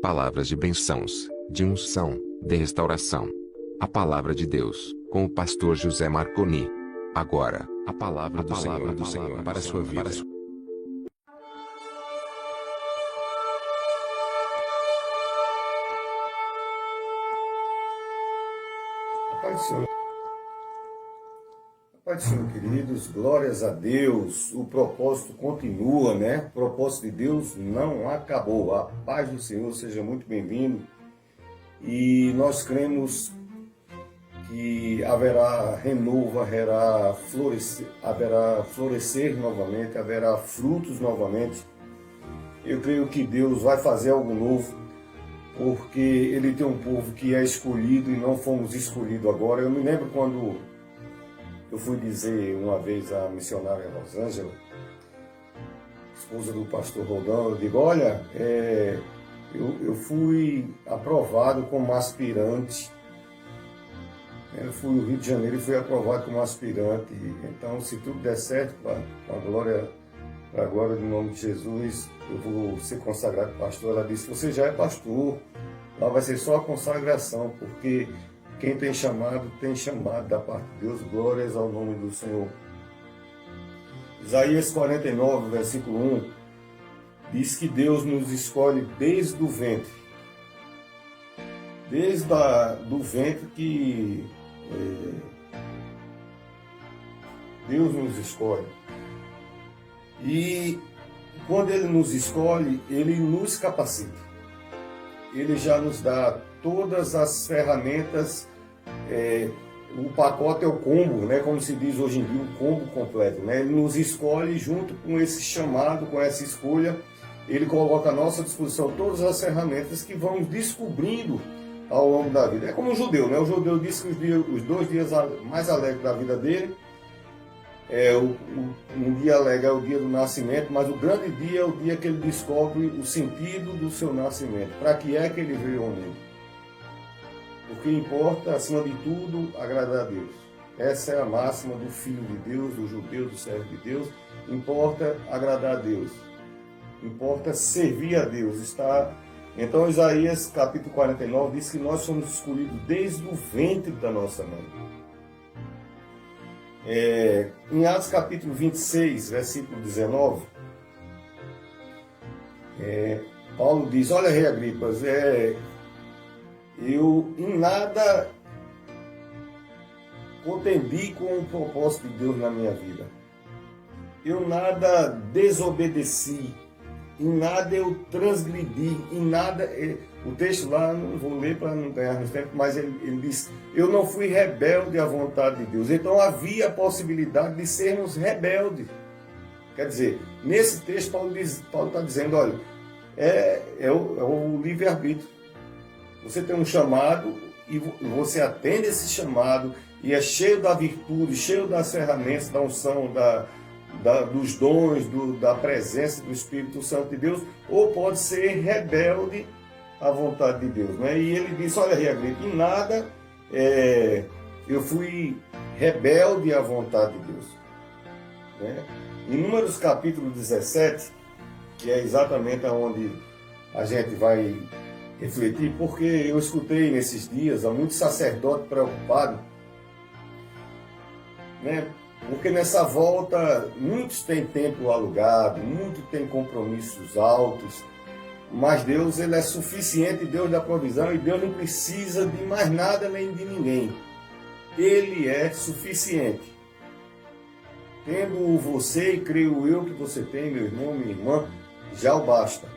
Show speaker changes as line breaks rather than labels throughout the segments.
Palavras de bênçãos, de unção, de restauração. A palavra de Deus, com o pastor José Marconi. Agora, a palavra do Senhor para a sua vida.
Pai do Senhor, queridos, glórias a Deus, o propósito continua, né? O propósito de Deus não acabou. A paz do Senhor, seja muito bem-vindo. E nós cremos que haverá renovo, haverá florescer novamente, haverá frutos novamente. Eu creio que Deus vai fazer algo novo, porque Ele tem um povo que é escolhido e não fomos escolhidos agora. Eu me lembro quando eu fui dizer uma vez à missionária Rosângela, esposa do pastor Rodão, eu digo, olha, eu fui aprovado como aspirante. Eu fui ao Rio de Janeiro e fui aprovado como aspirante. Então, se tudo der certo, para a glória do nome de Jesus, eu vou ser consagrado pastor. Ela disse, você já é pastor, lá vai ser só a consagração, porque quem tem chamado da parte de Deus. Glórias ao nome do Senhor. Isaías 49, versículo 1, diz que Deus nos escolhe desde o ventre. Desde do ventre que Deus nos escolhe. E quando Ele nos escolhe, Ele nos capacita. Ele já nos dá todas as ferramentas, o pacote é o combo, né? Como se diz hoje em dia, o combo completo, né? Ele nos escolhe junto com esse chamado, com essa escolha, Ele coloca à nossa disposição todas as ferramentas que vamos descobrindo ao longo da vida. É como o judeu, né? O judeu disse que os 2 dias mais alegres da vida dele, um dia alegre é o dia do nascimento, mas o grande dia é o dia que ele descobre o sentido do seu nascimento. Para que é que ele veio ao mundo? O que importa, acima de tudo, agradar a Deus. Essa é a máxima do Filho de Deus, do judeu, do servo de Deus. Importa agradar a Deus. Importa servir a Deus. Então, Isaías capítulo 49 diz que nós somos escolhidos desde o ventre da nossa mãe. Em Atos capítulo 26, versículo 19, Paulo diz, olha, rei Agripas, eu em nada contendi com o propósito de Deus na minha vida. Eu nada desobedeci, em nada eu transgredi, em nada... O texto lá, não vou ler para não ganhar mais tempo, mas ele diz, eu não fui rebelde à vontade de Deus. Então havia a possibilidade de sermos rebeldes. Quer dizer, nesse texto Paulo está dizendo, olha, é o livre-arbítrio. Você tem um chamado e você atende esse chamado e é cheio da virtude, cheio das ferramentas, da unção, dos dons, da presença do Espírito Santo de Deus, ou pode ser rebelde à vontade de Deus, né? E ele disse, olha, rei Agripa, em nada eu fui rebelde à vontade de Deus, né? Em Números capítulo 17, que é exatamente onde a gente vai refletir, porque eu escutei nesses dias há muitos sacerdotes preocupados, né? Porque nessa volta muitos têm templo alugado, muitos têm compromissos altos, mas Deus, Ele é suficiente, Deus da provisão, e Deus não precisa de mais nada nem de ninguém. Ele é suficiente. Tendo você, e creio eu que você tem, meu irmão, minha irmã, já o basta.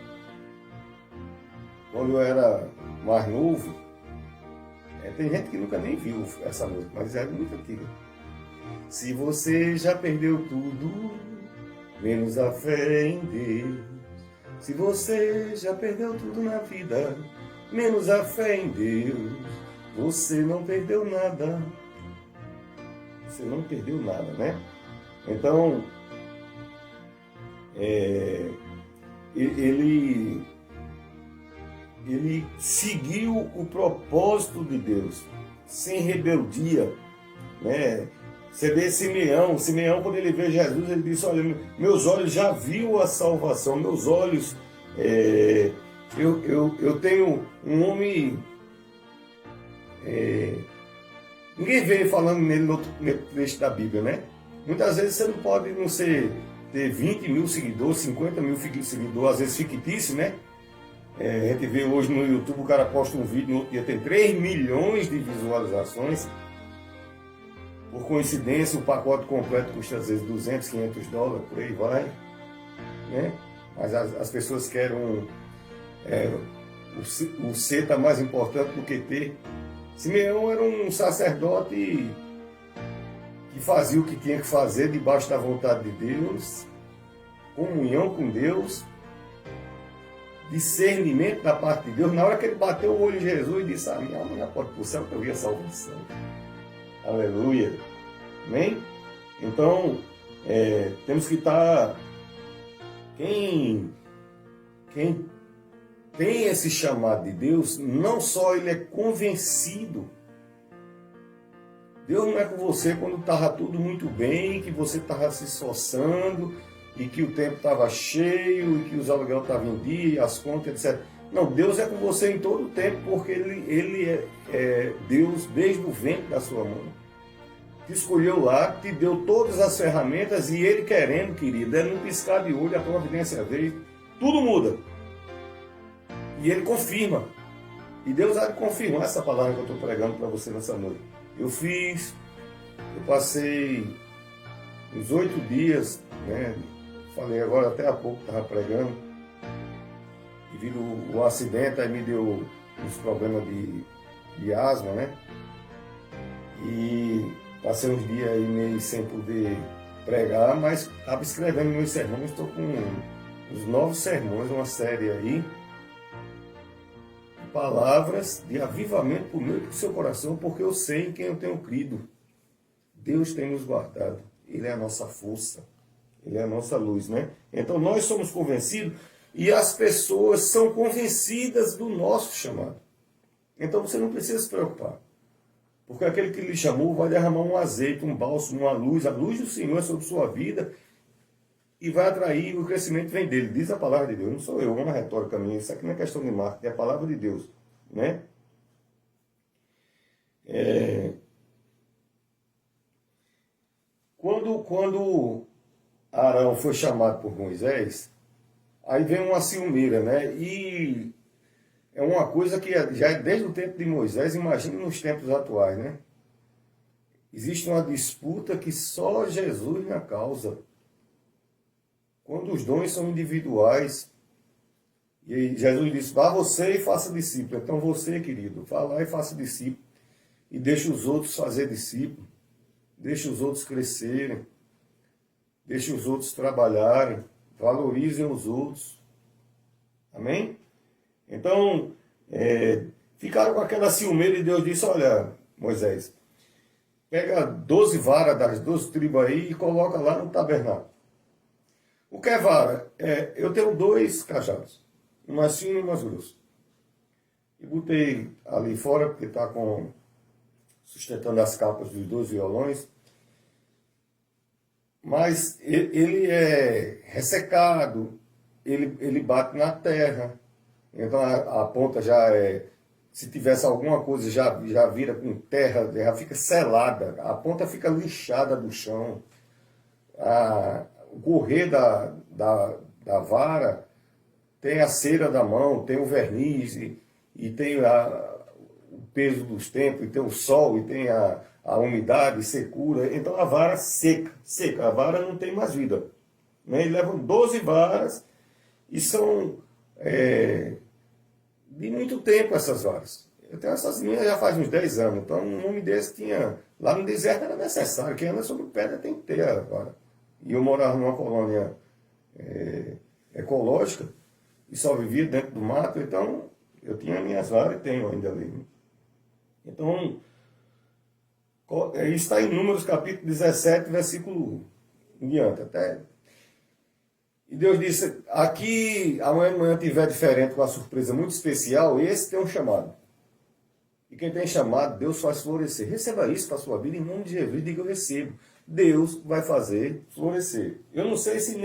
Quando eu era mais novo, tem gente que nunca nem viu essa música, mas é muito antiga. Se você já perdeu tudo, menos a fé em Deus. Se você já perdeu tudo na vida, menos a fé em Deus, você não perdeu nada. Você não perdeu nada, né? Então, ele seguiu o propósito de Deus, sem rebeldia, né? Você vê Simeão, quando ele vê Jesus, ele disse, olha, meus olhos já viu a salvação, meus olhos Eu tenho um homem... ninguém vê falando nele no trecho da Bíblia, né? Muitas vezes você não pode não ser, ter 20 mil seguidores, 50 mil seguidores, às vezes fictício, né? A gente vê hoje no YouTube, o cara posta um vídeo, no outro dia tem 3 milhões de visualizações. Por coincidência, o pacote completo custa às vezes 200, 500 dólares, por aí vai, né? Mas as pessoas querem o ser está mais importante do que ter. Simeão era um sacerdote que fazia o que tinha que fazer debaixo da vontade de Deus, comunhão com Deus, discernimento da parte de Deus. Na hora que ele bateu o olho em Jesus e disse: minha alma já pode ir para o céu, que eu vi a salvação. Aleluia. Amém? Então, temos que estar... Quem tem esse chamado de Deus, não só ele é convencido. Deus não é com você quando estava tudo muito bem, que você estava se esforçando, e que o tempo estava cheio, e que os aluguéis estavam em dia, as contas, etc. Não, Deus é com você em todo o tempo, porque Ele é Deus desde o ventre da sua mão. Te escolheu lá, te deu todas as ferramentas, e Ele querendo, querido, é num piscar de olho, a providência veio, tudo muda. E Ele confirma. E Deus há de confirmar essa palavra que eu estou pregando para você nessa noite. Eu passei uns 8 dias, né? Falei agora até há pouco, estava pregando, devido ao acidente, aí me deu uns problemas de asma, né? E passei uns dias aí meio sem poder pregar, mas estava escrevendo meus sermões, estou com uns 9 sermões, uma série aí, de palavras de avivamento por meio do seu coração, porque eu sei em quem eu tenho crido. Deus tem nos guardado, Ele é a nossa força. Ele é a nossa luz, né? Então nós somos convencidos e as pessoas são convencidas do nosso chamado. Então você não precisa se preocupar. Porque aquele que lhe chamou vai derramar um azeite, um bálsamo, uma luz. A luz do Senhor é sobre sua vida e vai atrair, o crescimento vem dele. Diz a palavra de Deus. Não sou eu, uma retórica minha. Isso aqui não é questão de marketing, é a palavra de Deus, né? Quando Arão foi chamado por Moisés, aí vem uma ciumeira, né? E é uma coisa que já é desde o tempo de Moisés, imagine nos tempos atuais, né? Existe uma disputa que só Jesus na causa. Quando os dons são individuais, e Jesus disse: vá você e faça discípulo. Então você, querido, vá lá e faça discípulo. E deixe os outros fazer discípulo. Deixe os outros crescerem. Deixe os outros trabalharem. Valorizem os outros. Amém? Então, ficaram com aquela ciumeira e Deus disse: olha, Moisés, pega 12 varas das 12 tribos aí e coloca lá no tabernáculo. O que é vara? Eu tenho 2 cajados, um mais fino e um mais grosso. E botei ali fora, porque está sustentando as capas dos 2 violões. Mas ele é ressecado, ele bate na terra. Então a ponta já se tivesse alguma coisa, já vira com terra, já fica selada. A ponta fica lixada do chão. O correr da vara tem a cera da mão, tem o verniz, e tem o peso dos tempos, e tem o sol, e tem a umidade, secura. Então a vara seca. A vara não tem mais vida, né? E levam 12 varas e são de muito tempo essas varas. Eu tenho essas minhas já faz uns 10 anos. Então um homem desse tinha... Lá no deserto era necessário. Quem anda sobre pedra tem que ter a vara. E eu morava numa colônia ecológica e só vivia dentro do mato. Então eu tinha minhas varas e tenho ainda ali, né? Então... Isso está em Números capítulo 17, versículo 1 em diante. E Deus disse: aqui amanhã tiver diferente, com uma surpresa muito especial, esse tem um chamado. E quem tem chamado, Deus faz florescer. Receba isso para a sua vida em nome de Jesus. Diga: eu recebo. Deus vai fazer florescer. Eu não sei se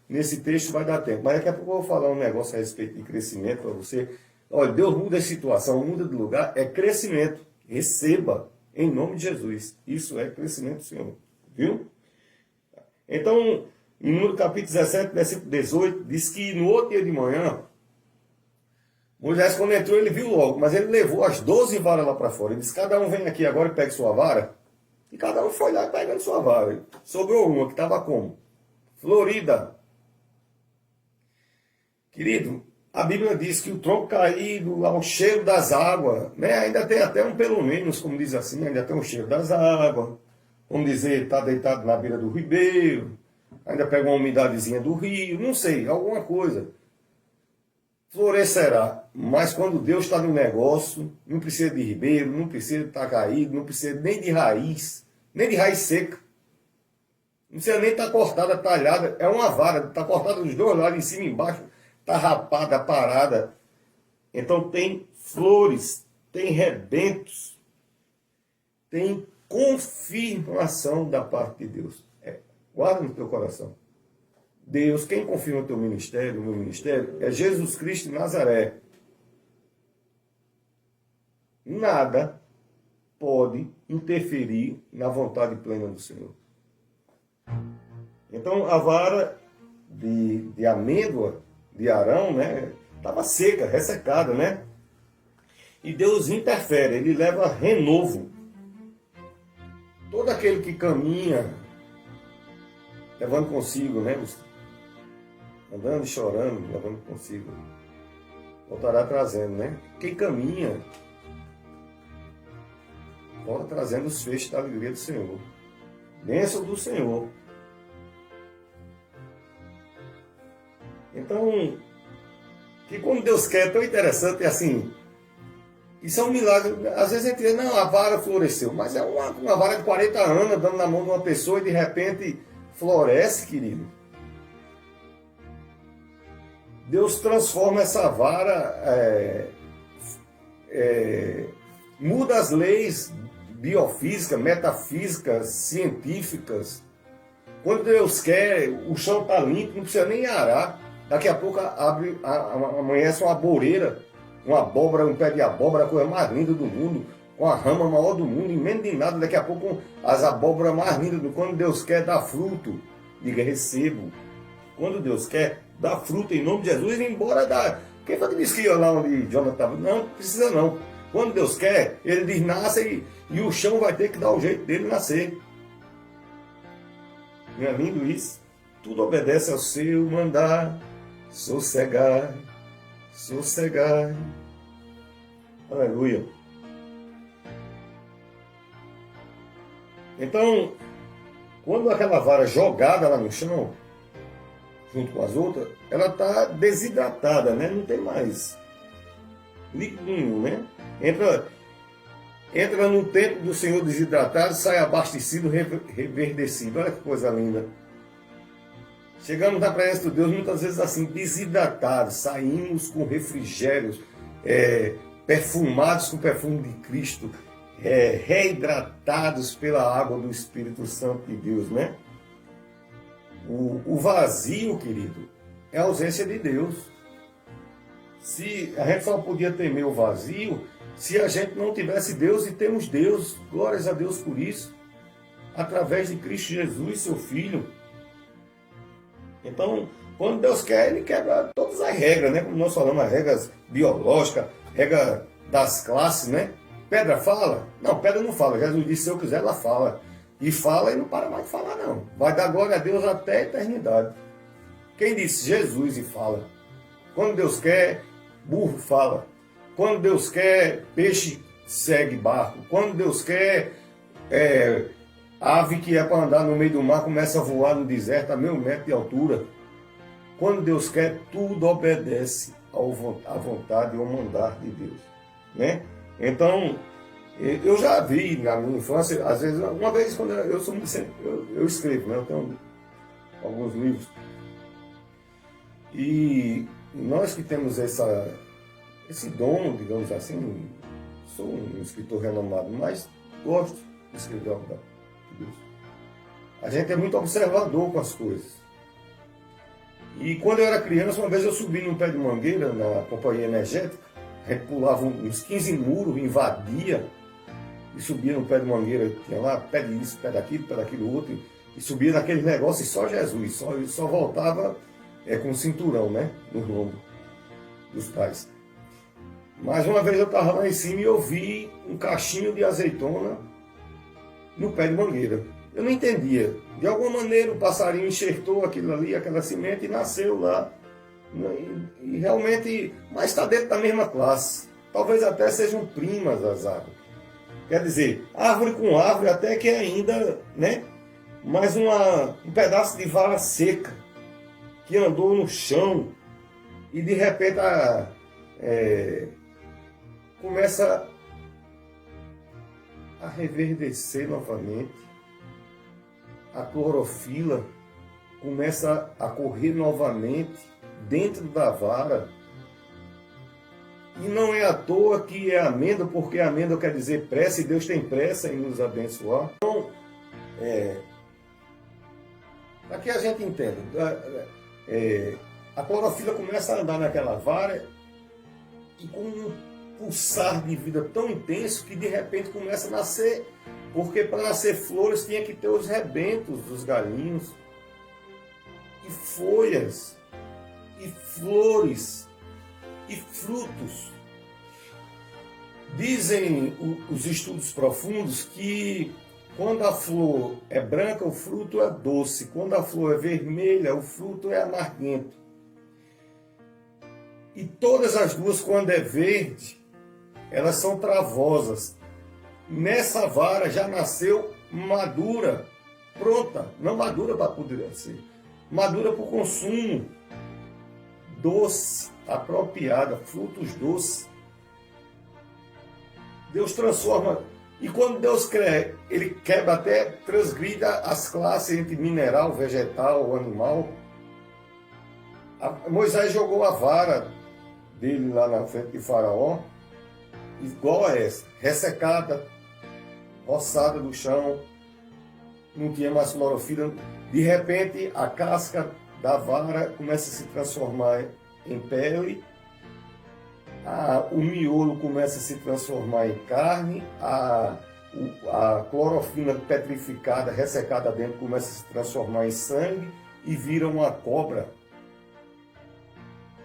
nesse texto vai dar tempo. Mas daqui a pouco eu vou falar um negócio a respeito de crescimento para você. Olha, Deus muda a situação, muda de lugar, é crescimento. Receba, em nome de Jesus. Isso é crescimento do Senhor. Viu? Então, em Número capítulo 17, versículo 18, diz que no outro dia de manhã, Moisés, quando entrou, ele viu logo, mas ele levou as 12 varas lá para fora. Ele disse, cada um vem aqui agora e pegue sua vara. E cada um foi lá pegando sua vara. Sobrou uma que estava como? Florida. Querido, a Bíblia diz que o tronco caído ao cheiro das águas, né? Ainda tem até um pelo menos, como diz assim, ainda tem um cheiro das águas. Vamos dizer, está deitado na beira do ribeiro, ainda pega uma umidadezinha do rio, não sei, alguma coisa. Florescerá, mas quando Deus está no negócio, não precisa de ribeiro, não precisa estar caído, não precisa nem de raiz seca. Não precisa nem estar cortada, talhada, é uma vara, está cortada dos dois lados, em cima e embaixo, está rapada, parada. Então tem flores, tem rebentos, tem confirmação da parte de Deus. Guarda no teu coração. Deus, quem confirma o teu ministério, o meu ministério, é Jesus Cristo de Nazaré. Nada pode interferir na vontade plena do Senhor. Então, a vara de amêndoa de Arão, né, estava seca, ressecada, né? E Deus interfere, ele leva renovo. Todo aquele que caminha, levando consigo, né? Andando e chorando, levando consigo. Voltará trazendo, né? Quem caminha, volta trazendo os feixes da alegria do Senhor. Bênção do Senhor. Então, que quando Deus quer, é tão interessante, é assim, isso é um milagre. Às vezes a gente diz, não, a vara floresceu, mas é uma vara de 40 anos dando na mão de uma pessoa e de repente floresce, querido. Deus transforma essa vara, muda as leis biofísicas, metafísicas, científicas. Quando Deus quer, o chão está limpo, não precisa nem arar. Daqui a pouco amanhece uma boreira, uma abóbora, um pé de abóbora, a coisa mais linda do mundo, com a rama maior do mundo, em menos de nada. Daqui a pouco as abóboras mais lindas do mundo. Quando Deus quer, dá fruto. Diga, recebo. Quando Deus quer, dá fruto em nome de Jesus, embora dá. Quem foi que disse que ia lá onde Jonathan estava? Não, precisa não. Quando Deus quer, ele diz, nasce e o chão vai ter que dar o jeito dele nascer. Não é lindo isso? Tudo obedece ao seu mandar. Sossegai, sossegai. Aleluia. Então, quando aquela vara jogada lá no chão, junto com as outras, ela está desidratada, né? Não tem mais líquido nenhum, né? Entra no templo do Senhor desidratado, sai abastecido, reverdecido. Olha que coisa linda. Chegamos na presença de Deus muitas vezes assim, desidratados, saímos com refrigérios, perfumados com o perfume de Cristo, reidratados pela água do Espírito Santo de Deus, né? O vazio, querido, é a ausência de Deus. Se a gente só podia temer o vazio se a gente não tivesse Deus, e temos Deus, glórias a Deus por isso, através de Cristo Jesus, seu Filho. Então, quando Deus quer, Ele quebra todas as regras, né? Como nós falamos, as regras biológicas, regra das classes, né? Pedra fala? Não, pedra não fala. Jesus disse, se eu quiser, ela fala. E fala e não para mais de falar, não. Vai dar glória a Deus até a eternidade. Quem disse? Jesus e fala. Quando Deus quer, burro fala. Quando Deus quer, peixe segue barco. Quando Deus quer, ave que é para andar no meio do mar começa a voar no deserto a 1.000 metros de altura. Quando Deus quer, tudo obedece à vontade e ao mandar de Deus, né? Então, eu já vi na minha infância, às vezes, uma vez quando eu escrevo, né? Eu tenho alguns livros. E nós que temos esse dom, digamos assim, sou um escritor renomado, mas gosto de escrever algo de Deus. A gente é muito observador com as coisas. E quando eu era criança, uma vez eu subi num pé de mangueira na companhia energética, a gente pulava uns 15 muros, invadia, e subia no pé de mangueira, tinha lá, pé disso, pé daquilo outro, e subia naquele negócio e só Jesus, só voltava com o cinturão, né, no lombo dos pais. Mas uma vez eu estava lá em cima e eu vi um cachinho de azeitona no pé de mangueira. Eu não entendia. De alguma maneira o passarinho enxertou aquilo ali, aquela semente e nasceu lá. E realmente, mas está dentro da mesma classe. Talvez até sejam primas as árvores. Quer dizer, árvore com árvore até que ainda, né? Mas um pedaço de vara seca que andou no chão e de repente começa a reverdecer novamente, a clorofila começa a correr novamente dentro da vara. E não é à toa que é amêndoa, porque amêndoa quer dizer pressa, e Deus tem pressa em nos abençoar. Então, para que a gente entenda, a clorofila começa a andar naquela vara e com um pulsar de vida tão intenso que de repente começa a nascer, porque para nascer flores tinha que ter os rebentos dos galinhos, e folhas, e flores, e frutos. Dizem os estudos profundos que quando a flor é branca, o fruto é doce. Quando a flor é vermelha, o fruto é amarguento. E todas as duas, quando é verde, elas são travosas. Nessa vara já nasceu madura, pronta. Não madura para poder ser, madura para o consumo. Doce, apropriada, frutos doces. Deus transforma. E quando Deus quer, Ele quebra até, transgride as classes entre mineral, vegetal, animal. Moisés jogou a vara dele lá na frente de Faraó, igual a essa, ressecada, roçada do chão, não tinha mais clorofila. De repente, a casca da vara começa a se transformar em pele, o miolo começa a se transformar em carne, a clorofila petrificada, ressecada dentro, começa a se transformar em sangue e vira uma cobra.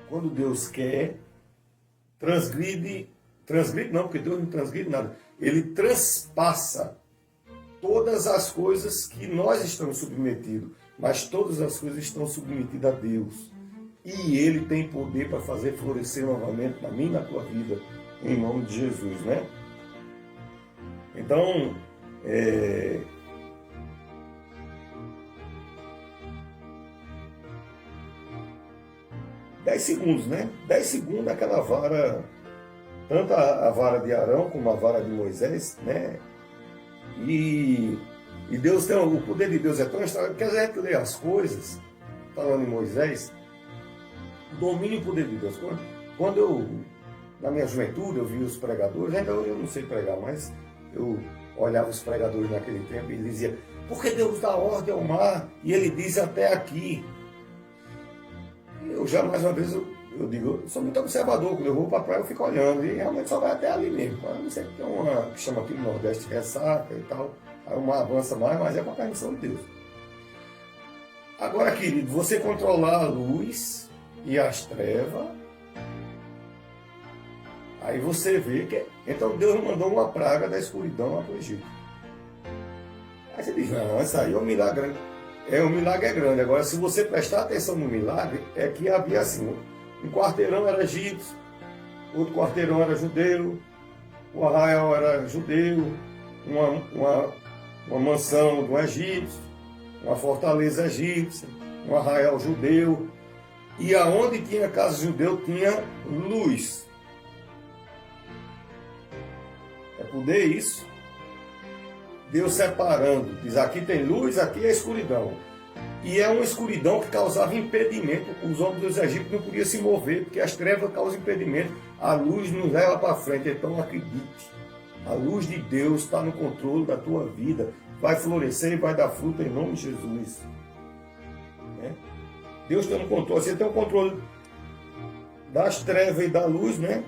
Quando Deus quer, transgride não, porque Deus não transgride nada, Ele transpassa todas as coisas que nós estamos submetidos, mas todas as coisas estão submetidas a Deus. E Ele tem poder para fazer florescer novamente na minha e na tua vida, em nome de Jesus, né? Então, 10 segundos, né? 10 segundos aquela vara, tanto a vara de Arão como a vara de Moisés, né? E Deus tem, o poder de Deus é tão extraordinário, que a gente lê as coisas, falando em Moisés, domínio e poder de Deus. Quando eu, na minha juventude, eu vi os pregadores, ainda hoje eu não sei pregar, mas eu olhava os pregadores naquele tempo e dizia, porque Deus dá ordem ao mar e Ele diz até aqui. Eu já, mais uma vez, eu digo, eu sou muito observador, quando eu vou para a praia eu fico olhando, e realmente só vai até ali mesmo. A não ser que tem uma que chama aqui no Nordeste ressaca e tal, aí uma avança mais, mas é com a permissão de Deus. Agora, querido, você controlar a luz e as trevas, aí você vê que então Deus mandou uma praga da escuridão lá para o Egito. Aí você diz, não, isso aí é um milagre grande. O milagre é grande. Agora, se você prestar atenção no milagre, é que havia assim, um quarteirão era egípcio, outro quarteirão era judeu, o arraial era judeu, uma mansão do egípcio, uma fortaleza egípcia, um arraial judeu. E aonde tinha casa judeu tinha luz. É poder isso? Deus separando, diz aqui tem luz, aqui é escuridão. E é uma escuridão que causava impedimento, os homens dos egípcios não podiam se mover, porque as trevas causam impedimento, a luz nos leva para frente. Então acredite, a luz de Deus está no controle da tua vida, vai florescer e vai dar fruto em nome de Jesus. Né? Deus tem um controle. Você tem um controle das trevas e da luz, né?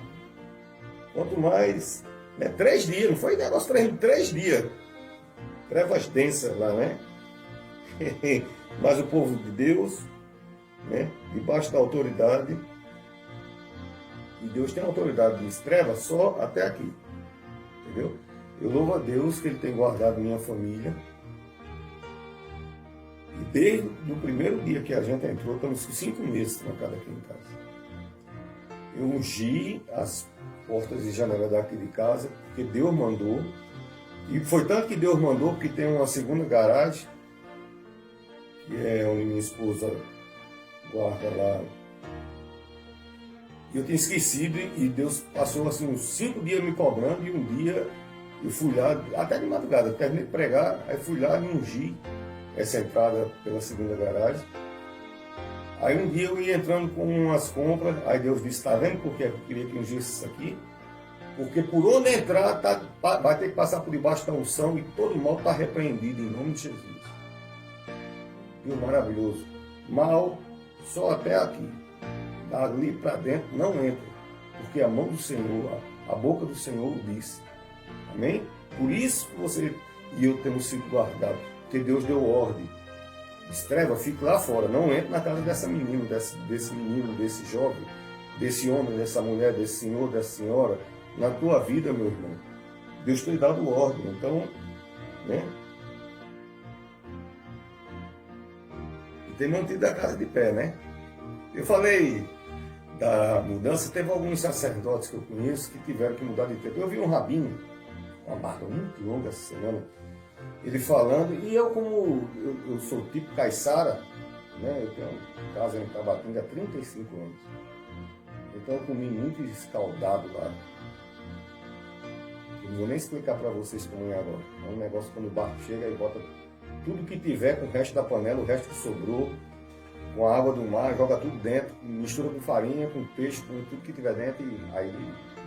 Quanto mais... Né? 3 dias, não foi negócio 3 dias. Trevas densas lá, né? Mas o povo de Deus, né? Debaixo da autoridade. E Deus tem autoridade de trevas só até aqui. Entendeu? Eu louvo a Deus que Ele tem guardado minha família. E desde o primeiro dia que a gente entrou, estamos com 5 meses na casa aqui em casa. Eu ungi as portas e janelas daqui de casa, porque Deus mandou. E foi tanto que Deus mandou, porque tem uma segunda garagem, que é onde minha esposa guarda lá. E eu tinha esquecido, e Deus passou assim, uns 5 dias me cobrando, e um dia eu fui lá, até de madrugada, terminei de pregar, aí fui lá e ungi essa entrada pela segunda garagem. Aí um dia eu ia entrando com umas compras, aí Deus disse, está vendo por que eu queria que ungisse isso aqui? Porque por onde entrar, vai ter que passar por debaixo da unção, e todo mal está repreendido em nome de Jesus. Deus maravilhoso. Mal só até aqui. Dali para dentro não entra, porque a mão do Senhor, a boca do Senhor o disse. Amém? Por isso que você e eu temos sido guardados, porque Deus deu ordem. Treva, fique lá fora, não entre na casa dessa menina, desse menino, desse jovem, desse homem, dessa mulher, desse senhor, dessa senhora, na tua vida, meu irmão. Deus tem dado ordem, então, né? E tem mantido a casa de pé, né? Eu falei da mudança, teve alguns sacerdotes que eu conheço que tiveram que mudar de tempo. Eu vi um rabino, uma barba muito longa essa semana, ele falando, e eu como eu sou tipo caiçara, né? Eu tenho casa em Tabatinga há 35 anos. Então eu comi muito escaldado lá. Eu não vou nem explicar para vocês como é agora. É um negócio quando o barco chega e bota tudo que tiver com o resto da panela, o resto que sobrou, com a água do mar, joga tudo dentro, mistura com farinha, com peixe, com tudo que tiver dentro, e aí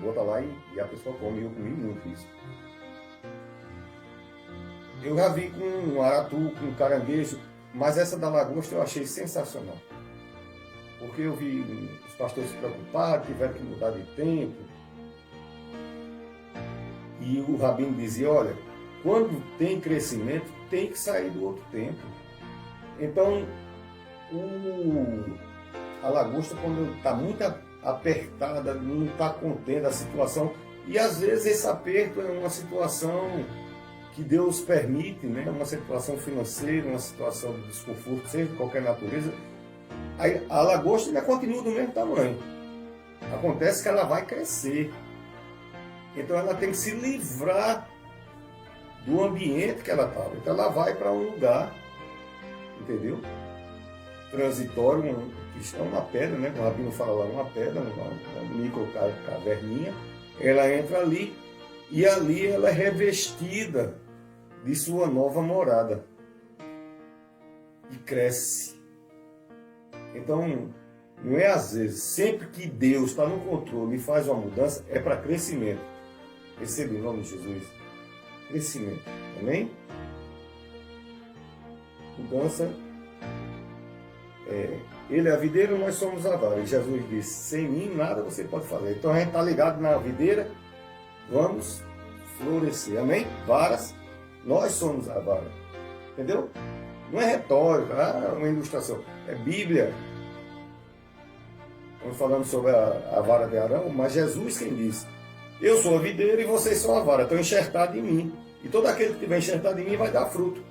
bota lá e a pessoa come. Eu comi muito isso. Eu já vi com aratu, com caranguejo, mas essa da lagosta eu achei sensacional. Porque eu vi os pastores se preocupados, tiveram que mudar de tempo. E o rabino dizia, olha, quando tem crescimento, tem que sair do outro tempo. Então, a lagosta, quando está muito apertada, não está contendo a situação, e às vezes esse aperto é uma situação que Deus permite, né? Uma situação financeira, uma situação de desconforto, seja de qualquer natureza, a lagosta ainda continua do mesmo tamanho. Acontece que ela vai crescer. Então ela tem que se livrar do ambiente que ela estava. Então ela vai para um lugar, entendeu? Transitório, que é uma pedra, né? O rabino fala lá, uma pedra, uma micro caverninha. Ela entra ali e ali ela é revestida de sua nova morada e cresce. Então, não é às vezes, sempre que Deus está no controle e faz uma mudança, é para crescimento. Receba em nome de Jesus. Crescimento. Amém? Mudança. Ele é a videira, nós somos a vara. E Jesus disse, sem mim nada você pode fazer. Então a gente está ligado na videira, vamos florescer. Amém? Varas, nós somos a vara. Entendeu? Não é retórica, uma ilustração. É Bíblia. Estamos falando sobre a vara de Arão, mas Jesus quem disse, eu sou a videira e vocês são a vara, estão enxertados em mim. E todo aquele que estiver enxertado em mim vai dar fruto.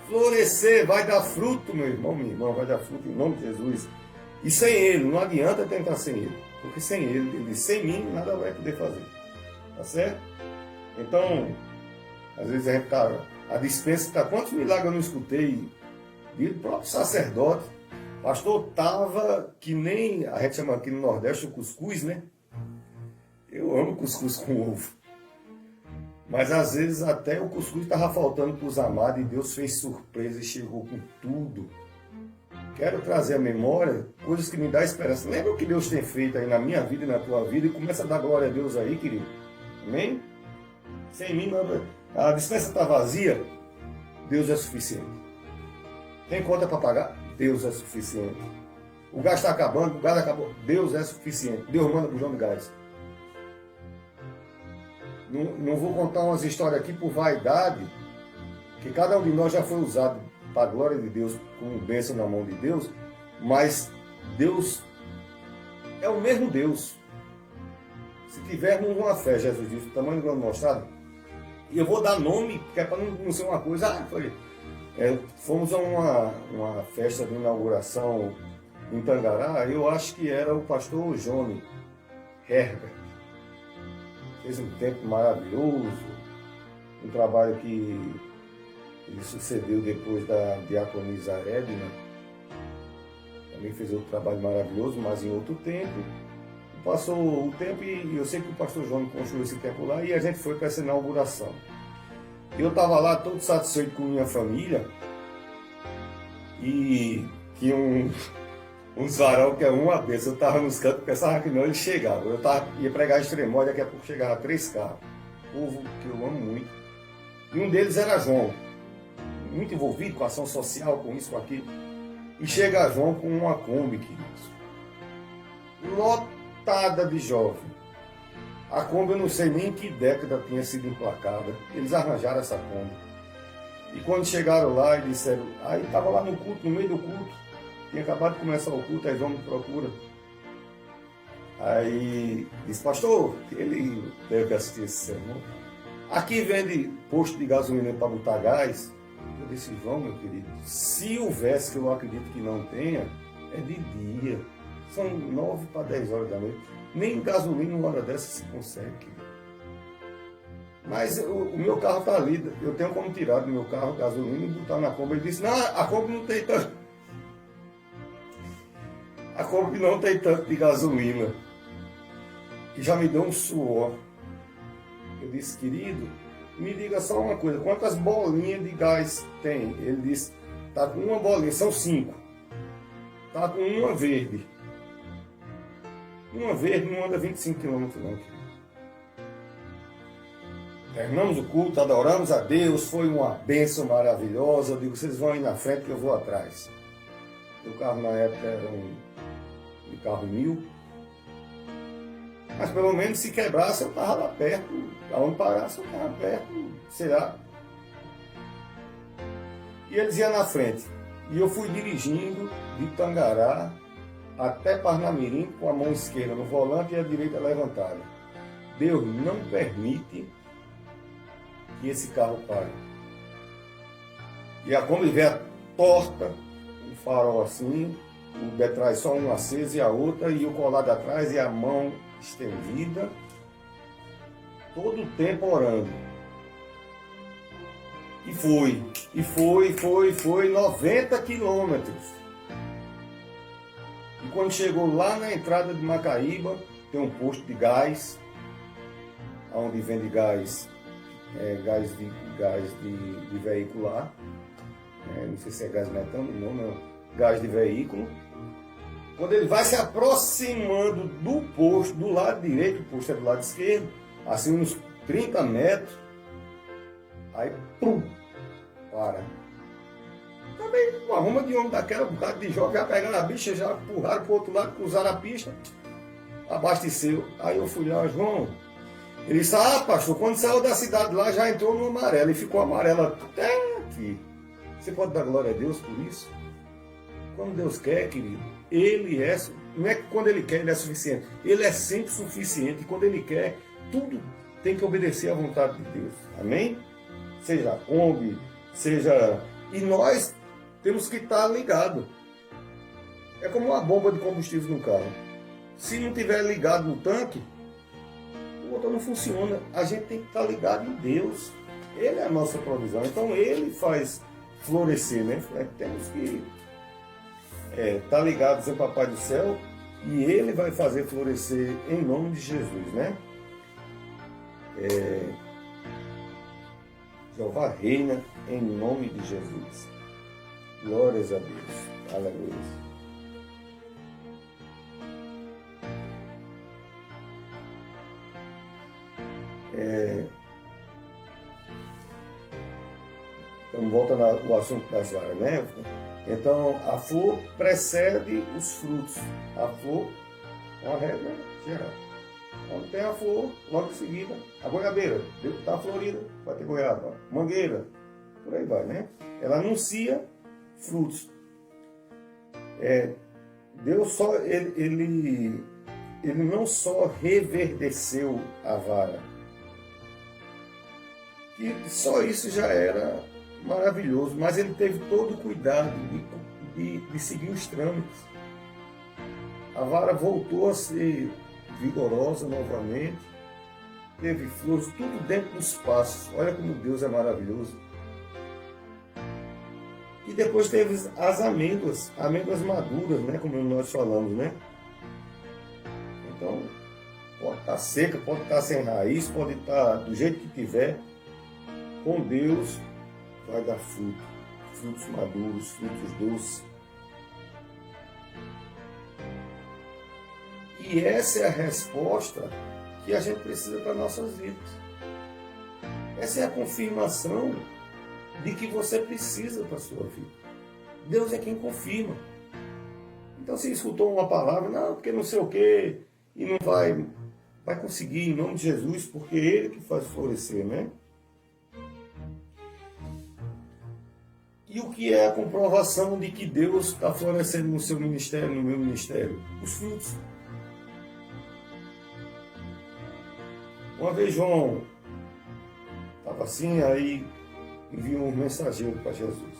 Florescer, vai dar fruto, meu irmão, minha irmã, vai dar fruto em nome de Jesus. E sem Ele, não adianta tentar sem Ele. Porque sem Ele, sem mim, nada vai poder fazer. Tá certo? Então, às vezes a gente está... A dispensa está... Quantos milagres eu não escutei do próprio sacerdote? Pastor, estava que nem... A gente chama aqui no Nordeste o cuscuz, né? Eu amo cuscuz com ovo. Mas às vezes até o cuscuz estava faltando para os amados e Deus fez surpresa e chegou com tudo. Quero trazer à memória coisas que me dão esperança. Lembra o que Deus tem feito aí na minha vida e na tua vida e começa a dar glória a Deus aí, querido. Amém? Sem mim, a dispensa está vazia, Deus é suficiente. Tem conta para pagar? Deus é suficiente. O gás está acabando, o gás acabou, Deus é suficiente. Deus manda bujão de gás. Não vou contar umas histórias aqui por vaidade, que cada um de nós já foi usado para a glória de Deus, como bênção na mão de Deus, mas Deus é o mesmo Deus. Se tivermos uma fé, Jesus disse, tamanho do grão de mostarda, e eu vou dar nome, que é para não ser uma coisa, fomos a uma festa de inauguração em Tangará, eu acho que era o pastor Johnny Herbert. Fez um tempo maravilhoso, um trabalho que ele sucedeu depois da diaconisa Edna. Também fez outro trabalho maravilhoso, mas em outro tempo. Passou o tempo e eu sei que o pastor João construiu esse tempo lá e a gente foi para essa inauguração. Eu estava lá todo satisfeito com minha família e tinha um varal que é uma vez. Eu estava nos cantos, pensava que não, ele chegava. Ia pregar extremóide, daqui a pouco chegava 3 carros. Povo que eu amo muito. E um deles era João, muito envolvido com ação social, com isso, com aquilo. E chega João com uma Kombi, queridos. Lotada de jovem. A Kombi eu não sei nem em que década tinha sido emplacada. Eles arranjaram essa Kombi. E quando chegaram lá e disseram, aí estava lá no culto, no meio do culto, tinha acabado de começar o culto, aí João me procura. Aí disse, pastor, ele deve assistir esse sermão. Aqui vende posto de gasolina para botar gás. Eu disse, João, meu querido, se houvesse, que eu acredito que não tenha, é de dia. São 9 para 10 horas da noite. Nem gasolina uma hora dessa se consegue, querido. Mas o meu carro está ali. Eu tenho como tirar do meu carro gasolina e botar na Kombi. Ele disse, não, a Kombi não tem tanto. A Kombi não tem tanto de gasolina. E já me deu um suor. Eu disse, querido, me diga só uma coisa, quantas bolinhas de gás tem? Ele disse, tá com uma bolinha, são 5. Tá com uma verde. Uma verde não anda 25 km não, querido. Terminamos o culto, adoramos a Deus, foi uma bênção maravilhosa. Eu digo, vocês vão aí na frente que eu vou atrás. O carro na época era um carro 1000. Mas pelo menos se quebrasse eu estava lá perto, aonde parasse eu estava perto, sei lá. E eles iam na frente. E eu fui dirigindo de Tangará até Parnamirim com a mão esquerda no volante e a direita levantada. Deus não permite que esse carro pare. E a Kombi veio torta, o farol assim, o de trás só um aceso e a outra, e o colado atrás e a mão estendida, todo o tempo orando. E foi 90 quilômetros. E quando chegou lá na entrada de Macaíba, tem um posto de gás, onde vende gás de veicular, não sei se é gás metano, não, gás de veículo. Quando ele vai se aproximando do posto, do lado direito, o posto é do lado esquerdo, assim uns 30 metros, aí pum, para. Também uma arruma de homem daquela, um bocado de jovem, já pegaram a bicha, já empurraram para o outro lado, cruzaram a pista, abasteceu. Aí eu fui lá, João, ele disse, pastor, quando saiu da cidade lá, já entrou no amarelo, e ficou amarela até aqui. Você pode dar glória a Deus por isso? Quando Deus quer, querido, Ele é, não é que quando Ele quer, Ele é suficiente. Ele é sempre suficiente. E quando Ele quer, tudo tem que obedecer à vontade de Deus. Amém? Seja a Kombi, seja... E nós temos que estar ligados. É como uma bomba de combustível no carro. Se não tiver ligado no tanque, o motor não funciona. A gente tem que estar ligado em Deus. Ele é a nossa provisão. Então Ele faz florescer, né? Temos que estar ligados em Papai do Céu e Ele vai fazer florescer em nome de Jesus, né? Jeová reina em nome de Jesus. Glórias a Deus. Aleluia. Estamos voltando ao assunto das varas, né? Então, a flor precede os frutos. A flor é uma regra geral. Quando tem a flor, logo em seguida, a goiabeira, está florida, vai ter goiaba. Mangueira, por aí vai, né? Ela anuncia frutos. Deus só, ele não só reverdeceu a vara, que só isso já era maravilhoso, mas ele teve todo o cuidado de seguir os trâmites. A vara voltou a ser vigorosa novamente, teve flores, tudo dentro dos passos. Olha como Deus é maravilhoso. E depois teve as amêndoas maduras, né, como nós falamos, né? Então, pode estar seca, pode estar sem raiz, pode estar do jeito que tiver. Com Deus vai dar fruto, frutos maduros, frutos doces. E essa é a resposta que a gente precisa para nossas vidas. Essa é a confirmação de que você precisa para a sua vida. Deus é quem confirma. Então, se escutou uma palavra, não, porque não sei o quê, e não vai conseguir em nome de Jesus, porque é Ele que faz florescer, né? E o que é a comprovação de que Deus está florescendo no seu ministério, no meu ministério? Os frutos. Uma vez João estava assim, aí enviou um mensageiro para Jesus.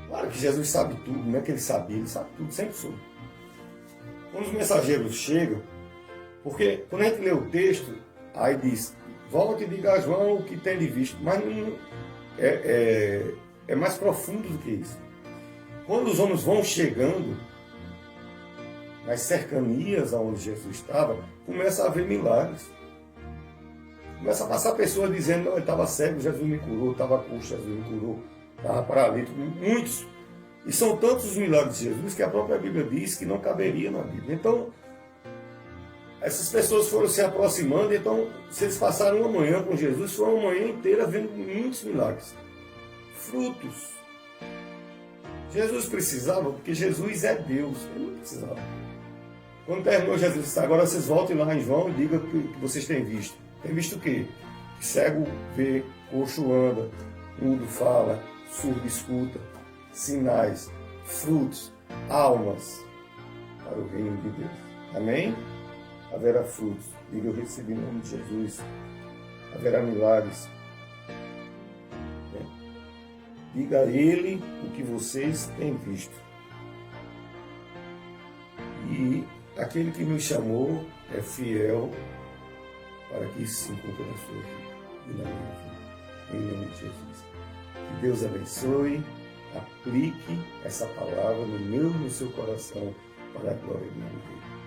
Claro que Jesus sabe tudo, não é que ele sabia, ele sabe tudo, sempre soube. Quando os mensageiros chegam, porque quando a gente lê o texto, aí diz, volte e diga a João o que tem de visto, mas não, é mais profundo do que isso. Quando os homens vão chegando nas cercanias aonde Jesus estava, começa a haver milagres. Começa a passar pessoas dizendo, não, eu estava cego, Jesus me curou, estava coxo, Jesus me curou, estava paralítico, muitos. E são tantos os milagres de Jesus que a própria Bíblia diz que não caberia na Bíblia. Então, essas pessoas foram se aproximando, então, se eles passaram uma manhã com Jesus, foram uma manhã inteira vendo muitos milagres. Frutos. Jesus precisava, porque Jesus é Deus, ele não precisava. Quando terminou, Jesus disse, agora vocês voltem lá em João e digam o que vocês têm visto. Tem visto o quê? Que cego vê, coxo anda, mudo fala, surdo escuta, sinais, frutos, almas para o reino de Deus. Amém? Haverá frutos. Diga, eu recebi em nome de Jesus. Haverá milagres. Diga a Ele o que vocês têm visto. E aquele que me chamou é fiel para que isso se cumpra na sua vida e na minha vida. Em nome de Jesus. Que Deus abençoe, aplique essa palavra no meu e no seu coração para a glória do nome dele.